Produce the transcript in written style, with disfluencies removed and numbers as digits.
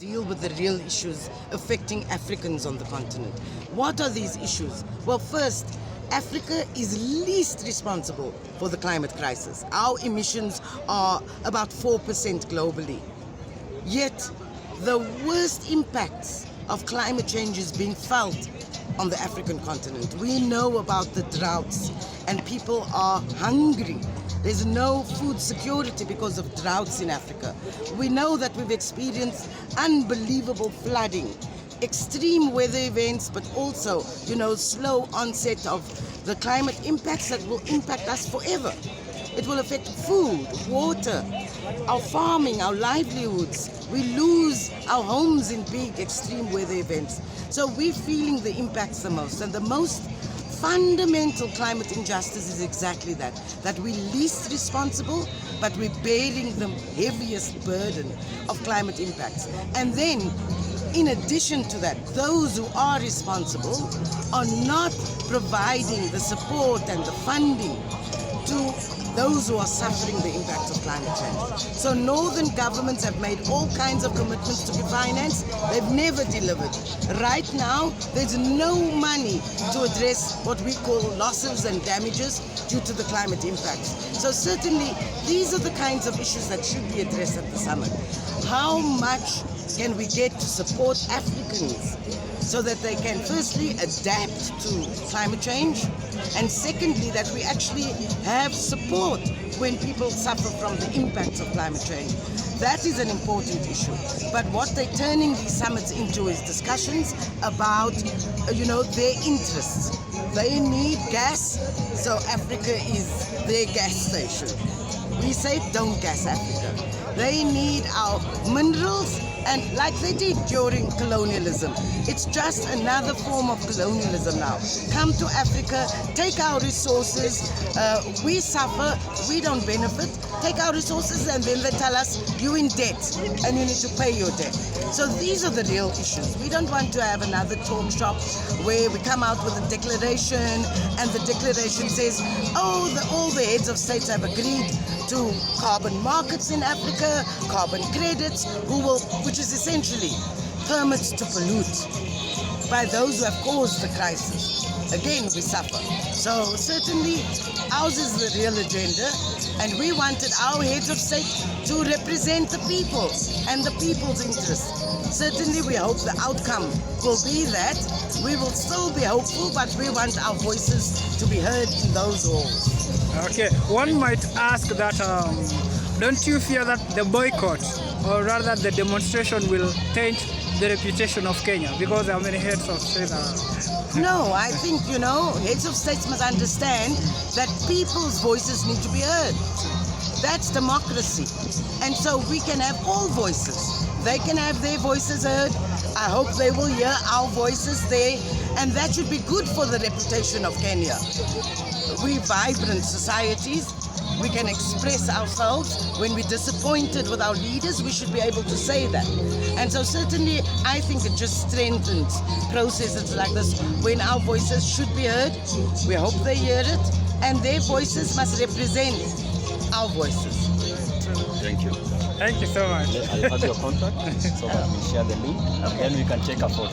Deal with the real issues affecting Africans on the continent. What are these issues? Well, first, Africa is least responsible for the climate crisis. Our emissions are about 4% globally. Yet, the worst impacts of climate change is being felt on the African continent. We know about the droughts and people are hungry. There's no food security because of droughts in Africa. We know that we've experienced unbelievable flooding, extreme weather events, but also, slow onset of the climate impacts that will impact us forever. It will affect food, water, our farming, our livelihoods. We lose our homes in big extreme weather events. So we're feeling the impacts the most. And the most fundamental climate injustice is exactly that we're least responsible, but we're bearing the heaviest burden of climate impacts. And then, in addition to that, those who are responsible are not providing the support and the funding to those who are suffering the impacts of climate change. So northern governments have made all kinds of commitments to be financed. They've never delivered. Right now, there's no money to address what we call losses and damages due to the climate impacts. So certainly, these are the kinds of issues that should be addressed at the summit. How much can we get to support Africans so that they can firstly adapt to climate change, and secondly that we actually have support when people suffer from the impacts of climate change. That is an important issue. But what they're turning these summits into is discussions about, their interests. They need gas, so Africa is their gas station. We say don't gas Africa. They need our minerals, and like they did during colonialism. It's just another form of colonialism now. Come to Africa, take our resources, we suffer, we don't benefit, take our resources, and then they tell us, you're in debt and you need to pay your debt. So these are the real issues. We don't want to have another talk shop where we come out with a declaration and the declaration says, all the heads of states have agreed to carbon markets in Africa, carbon credits, which is essentially permits to pollute by those who have caused the crisis. Again, we suffer. So certainly ours is the real agenda, and we wanted our heads of state to represent the people and the people's interests. Certainly we hope the outcome will be that. We will still be hopeful, but we want our voices to be heard in those halls. Okay, one might ask that, don't you fear that the boycott, or rather the demonstration, will taint the reputation of Kenya? Because there are many heads of state No, I think, heads of states must understand that people's voices need to be heard. That's democracy. And so we can have all voices. They can have their voices heard. I hope they will hear our voices there. And that should be good for the reputation of Kenya. We're vibrant societies. We can express ourselves. When we're disappointed with our leaders, we should be able to say that. And so certainly, I think it just strengthens processes like this when our voices should be heard. We hope they hear it, and their voices must represent our voices. Thank you. Thank you so much. I'll have your contact so that we share the link, and then we can take a photo.